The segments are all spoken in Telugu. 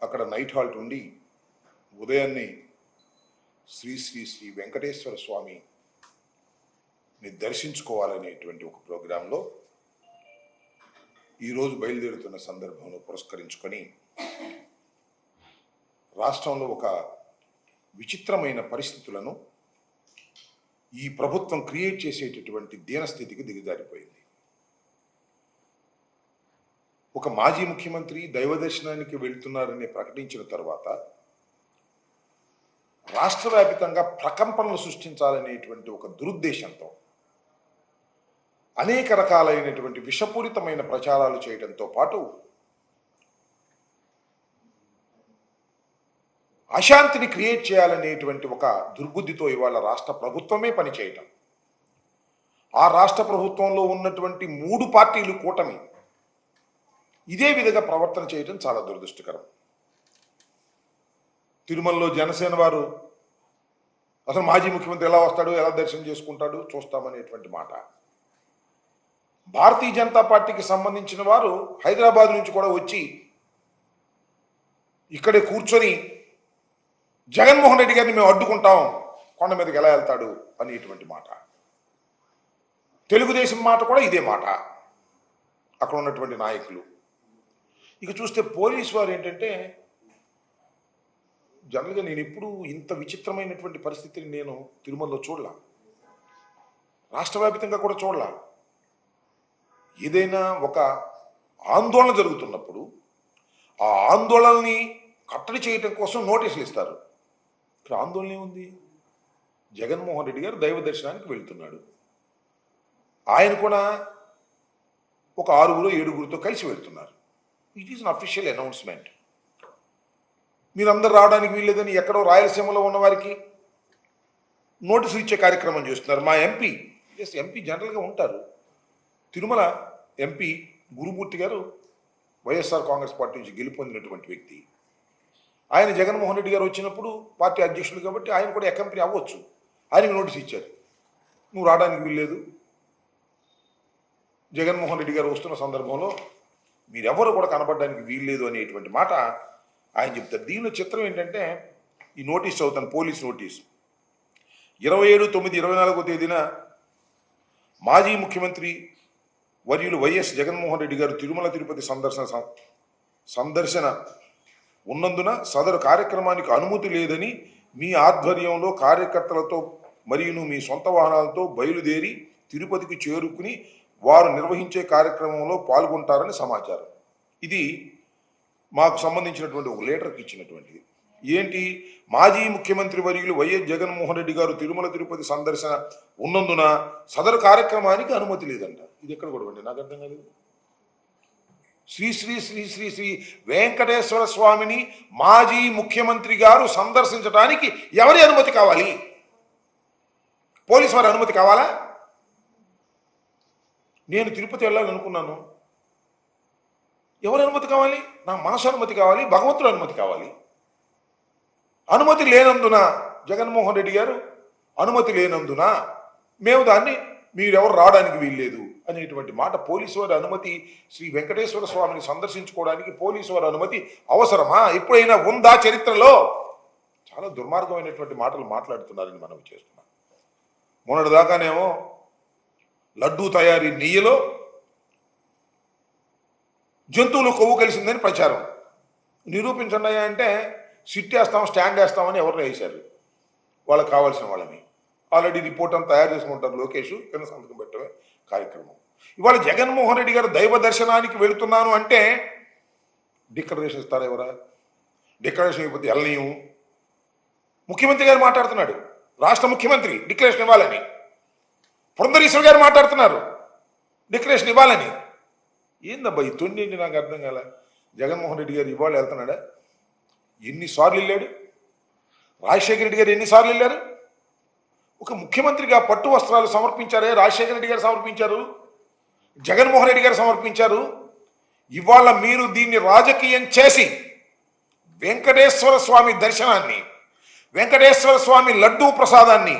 అక్కడ నైట్ హాల్ట్ ఉండి ఉదయాన్నే శ్రీ శ్రీ శ్రీ వెంకటేశ్వర స్వామిని దర్శించుకోవాలనేటువంటి ఒక ప్రోగ్రాంలో ఈరోజు బయలుదేరుతున్న సందర్భంలో పురస్కరించుకొని రాష్ట్రంలో ఒక విచిత్రమైన పరిస్థితులను ఈ ప్రభుత్వం క్రియేట్ చేసేటటువంటి దీనస్థితికి దిగజారిపోయింది. ఒక మాజీ ముఖ్యమంత్రి దైవ దర్శనానికి వెళ్తున్నారని ప్రకటించిన తర్వాత రాష్ట్ర వ్యాప్తంగా ప్రకంపనలు సృష్టించాలనేటువంటి ఒక దురుద్దేశంతో అనేక రకాలైనటువంటి విషపూరితమైన ప్రచారాలు చేయడంతో పాటు అశాంతిని క్రియేట్ చేయాలనేటువంటి ఒక దుర్బుద్ధితో ఇవాళ రాష్ట్ర ప్రభుత్వమే పనిచేయటం, ఆ రాష్ట్ర ప్రభుత్వంలో ఉన్నటువంటి 3 పార్టీలు కూటమి ఇదే విధంగా ప్రవర్తన చేయడం చాలా దురదృష్టకరం. తిరుమలలో జనసేన వారు అసలు మాజీ ముఖ్యమంత్రి ఎలా వస్తాడు, ఎలా దర్శనం చేసుకుంటాడు చూస్తామనేటువంటి మాట. భారతీయ జనతా పార్టీకి సంబంధించిన వారు హైదరాబాద్ నుంచి కూడా వచ్చి ఇక్కడే కూర్చొని జగన్మోహన్ రెడ్డి గారిని మేము అడ్డుకుంటాం, కొండ మీదకి ఎలా వెళ్తాడు అనేటువంటి మాట. తెలుగుదేశం మాట కూడా ఇదే మాట, అక్కడ ఉన్నటువంటి నాయకులు. ఇక చూస్తే పోలీసు వారు ఏంటంటే, జనరల్గా నేను ఎప్పుడు ఇంత విచిత్రమైనటువంటి పరిస్థితిని నేను తిరుమలలో చూడలా, రాష్ట్ర వ్యాప్తంగా కూడా చూడలా. ఏదైనా ఒక ఆందోళన జరుగుతున్నప్పుడు ఆ ఆందోళనని కట్టడి చేయటం కోసం నోటీసులు ఇస్తారు. ఇక్కడ ఆందోళన ఏముంది? జగన్మోహన్ రెడ్డి గారు దైవ దర్శనానికి వెళ్తున్నాడు, ఆయన కూడా ఒక 6-7 కలిసి వెళ్తున్నారు. It is an official announcement. మీరందరూ రావడానికి వీల్లేదని ఎక్కడో రాయలసీమలో ఉన్న వారికి నోటీసులు ఇచ్చే కార్యక్రమం చేస్తున్నారు. మా ఎంపీ జనరల్గా ఉంటారు, తిరుమల ఎంపీ గురుమూర్తి గారు వైఎస్ఆర్ కాంగ్రెస్ పార్టీ నుంచి గెలుపొందినటువంటి వ్యక్తి. ఆయన జగన్మోహన్ రెడ్డి గారు వచ్చినప్పుడు పార్టీ అధ్యక్షుడు కాబట్టి ఆయన కూడా అకంపెనీ అవ్వచ్చు. ఆయనకు నోటీస్ ఇచ్చారు, నువ్వు రావడానికి వీల్లేదు, జగన్మోహన్ రెడ్డి గారు వస్తున్న సందర్భంలో మీరెవరు కూడా కనపడడానికి వీల్లేదు అనేటువంటి మాట ఆయన చెప్తారు. దీనిలో చిత్రం ఏంటంటే, ఈ నోటీస్ చదువుతాను, పోలీస్ నోటీస్. 27/9/24 తేదీన మాజీ ముఖ్యమంత్రి వర్యులు వైఎస్ జగన్మోహన్ రెడ్డి గారు తిరుమల తిరుపతి సందర్శన ఉన్నందున సదరు కార్యక్రమానికి అనుమతి లేదని మీ ఆధ్వర్యంలో కార్యకర్తలతో మరియు మీ సొంత వాహనాలతో బయలుదేరి తిరుపతికి చేరుకుని వారు నిర్వహించే కార్యక్రమంలో పాల్గొంటారని సమాచారం. ఇది మాకు సంబంధించినటువంటి ఒక లెటర్కి ఇచ్చినటువంటిది. ఏంటి? మాజీ ముఖ్యమంత్రి వర్యులు వైఎస్ జగన్మోహన్ రెడ్డి గారు తిరుమల తిరుపతి సందర్శన ఉన్నందున సదరు కార్యక్రమానికి అనుమతి లేదంట. ఇది ఎక్కడ కూడా నాకు అర్థం కాలేదు. శ్రీ శ్రీ శ్రీ శ్రీ శ్రీ వెంకటేశ్వర స్వామిని మాజీ ముఖ్యమంత్రి గారు సందర్శించడానికి ఎవరి అనుమతి కావాలి? పోలీసు వారి అనుమతి కావాలా? నేను తిరుపతి వెళ్ళాలనుకున్నాను, ఎవరి అనుమతి కావాలి? నా మనసు అనుమతి కావాలి, భగవంతుడు అనుమతి కావాలి. అనుమతి లేనందున జగన్మోహన్ రెడ్డి గారు అనుమతి లేనందున మేము దాన్ని మీరెవరు రావడానికి వీల్లేదు అనేటువంటి మాట. పోలీసు వారి అనుమతి, శ్రీ వెంకటేశ్వర స్వామిని సందర్శించుకోవడానికి పోలీసు వారి అనుమతి అవసరమా? ఎప్పుడైనా ఉందా చరిత్రలో? చాలా దుర్మార్గమైనటువంటి మాటలు మాట్లాడుతున్నారని మనం చేస్తున్నాం. మొన్నటిదాకానేమో లడ్డూ తయారీ నెయ్యిలో జంతువులు కొవ్వు కలిసిందని ప్రచారం. నిరూపించండి అంటే సిట్ వేస్తాం, స్టాండ్ వేస్తామని ఎవరిని వేశారు, వాళ్ళకి కావాల్సిన వాళ్ళని. ఆల్రెడీ రిపోర్ట్ అంతా తయారు చేసుకుంటారు లోకేష్, కింద సంతకం పెట్టమే కార్యక్రమం. ఇవాళ జగన్మోహన్ రెడ్డి గారు దైవ దర్శనానికి వెళుతున్నాను అంటే డిక్లరేషన్ ఇస్తారా? ఎవరా డిక్లరేషన్ ఇవ్వకపోతే వెళ్ళనీయం. ముఖ్యమంత్రి గారు మాట్లాడుతున్నాడు, రాష్ట్ర ముఖ్యమంత్రి డిక్లరేషన్ ఇవ్వాలని. పురంధరేశ్వర్ గారు మాట్లాడుతున్నారు, డిక్లరేషన్ ఇవ్వాలని. ఏందబ్బా ఈ తొండి? నాకు అర్థం కాల. జగన్మోహన్ రెడ్డి గారు ఇవాళ వెళ్తున్నాడా? ఎన్నిసార్లు వెళ్ళాడు? రాజశేఖర రెడ్డి గారు ఎన్నిసార్లు వెళ్ళారు? ఒక ముఖ్యమంత్రిగా పట్టు వస్త్రాలు సమర్పించారే, రాజశేఖర రెడ్డి గారు సమర్పించారు, జగన్మోహన్ రెడ్డి గారు సమర్పించారు. ఇవాళ మీరు దీన్ని రాజకీయం చేసి వెంకటేశ్వర స్వామి దర్శనాన్ని, వెంకటేశ్వర స్వామి లడ్డూ ప్రసాదాన్ని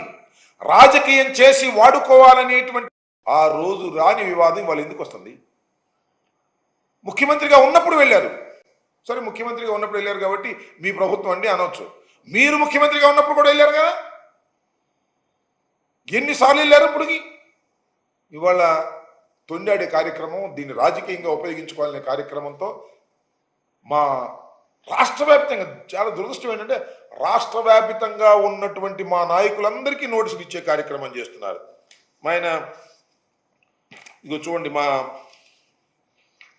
రాజకీయం చేసి వాడుకోవాలనేటువంటి ఆ రోజు రాని వివాదం వాళ్ళు ఎందుకు వస్తుంది? ముఖ్యమంత్రిగా ఉన్నప్పుడు వెళ్ళారు, సరే ముఖ్యమంత్రిగా ఉన్నప్పుడు వెళ్ళారు కాబట్టి మీ ప్రభుత్వం అండి అనొచ్చు. మీరు ముఖ్యమంత్రిగా ఉన్నప్పుడు కూడా వెళ్ళారు కదా, ఎన్నిసార్లు వెళ్ళారు ఇప్పటికి? ఇవాళ తొండాడే కార్యక్రమం, దీన్ని రాజకీయంగా ఉపయోగించుకోవాలనే కార్యక్రమంతో మా రాష్ట్ర వ్యాప్తంగా చాలా దురదృష్టం ఏంటంటే రాష్ట్ర వ్యాపితంగా ఉన్నటువంటి మా నాయకులందరికీ నోటీసులు ఇచ్చే కార్యక్రమం చేస్తున్నారు. ఆయన ఇదిగో చూడండి, మా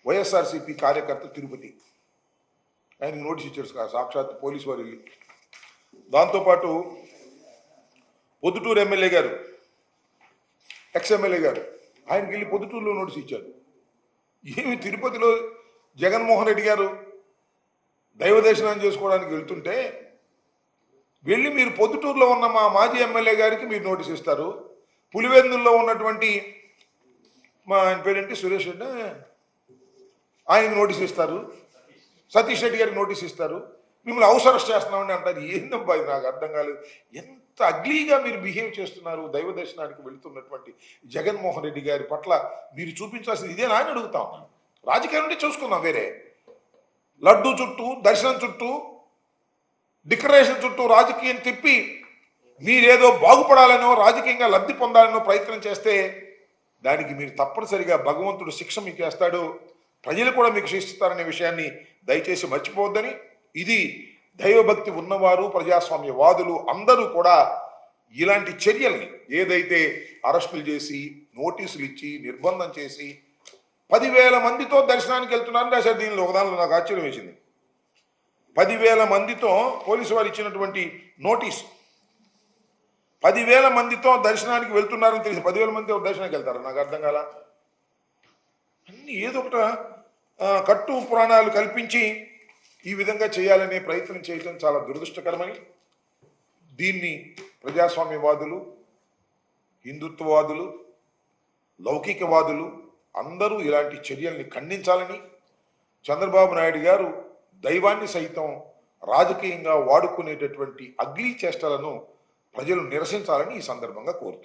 వైఎస్ఆర్సీపీ కార్యకర్త తిరుపతి, ఆయనకి నోటీస్ ఇచ్చారు సాక్షాత్ పోలీసు వారు వెళ్ళి. దాంతోపాటు పొద్దుటూరు ఎమ్మెల్యే గారు, ఎక్స్ఎమ్మెల్యే గారు, ఆయనకి వెళ్ళి పొద్దుటూరులో నోటీస్ ఇచ్చారు. ఏమి తిరుపతిలో జగన్మోహన్ రెడ్డి గారు దైవ దర్శనం చేసుకోవడానికి వెళ్తుంటే వెళ్ళి మీరు పొద్దుటూరులో ఉన్న మా మాజీ ఎమ్మెల్యే గారికి మీరు నోటీస్ ఇస్తారు, పులివెందుల్లో ఉన్నటువంటి మా ఆయన పేరేంటి సురేష్ రెడ్డి, ఆయనకి నోటీస్ ఇస్తారు, సతీష్ రెడ్డి గారికి నోటీస్ ఇస్తారు, మిమ్మల్ని హౌస్ అరెస్ట్ చేస్తున్నామని అంటారు. ఏందబ్బా ఇది నాకు అర్థం కాలేదు. ఎంత అగ్లీగా మీరు బిహేవ్ చేస్తున్నారు దైవ దర్శనానికి వెళుతున్నటువంటి జగన్మోహన్ రెడ్డి గారి పట్ల మీరు చూపించాల్సింది ఇదేనా అని అడుగుతా ఉన్నాను. రాజకీయం నుండి చూసుకుందాం, వేరే లడ్డు చుట్టూ, దర్శనం చుట్టూ, డిక్లరేషన్ చుట్టూ రాజకీయం తిప్పి మీరేదో బాగుపడాలనో రాజకీయంగా లబ్ధి పొందాలనో ప్రయత్నం చేస్తే దానికి మీరు తప్పనిసరిగా భగవంతుడు శిక్ష మీకు వేస్తాడు, ప్రజలు కూడా మీకు శిక్షిస్తారనే విషయాన్ని దయచేసి మర్చిపోవద్దని, ఇది దైవభక్తి ఉన్నవారు ప్రజాస్వామ్యవాదులు అందరూ కూడా ఇలాంటి చర్యల్ని ఏదైతే అరెస్టులు చేసి నోటీసులు ఇచ్చి నిర్బంధం చేసి 10,000 మందితో దర్శనానికి వెళ్తున్నారని రాశారు. దీనిలో ఒకదానిలో నాకు ఆశ్చర్యం వేసింది. 10,000 మందితో పోలీసు వారు ఇచ్చినటువంటి నోటీసు, 10,000 మందితో దర్శనానికి వెళ్తున్నారని తెలిసి 10,000 మందితో దర్శనానికి వెళ్తారు, నాకు అర్థం కాల. అన్ని ఏదో ఒకట కట్టు పురాణాలు కల్పించి ఈ విధంగా చేయాలనే ప్రయత్నం చేయడం చాలా దురదృష్టకరమని, దీన్ని ప్రజాస్వామ్యవాదులు, హిందుత్వవాదులు, లౌకికవాదులు అందరూ ఇలాంటి చర్యల్ని ఖండించాలని, చంద్రబాబు నాయుడు గారు దైవాన్ని సైతం రాజకీయంగా వాడుకునేటటువంటి అగ్లీ చేష్టలను ప్రజలు నిరసించాలని ఈ సందర్భంగా కోరుతున్నారు.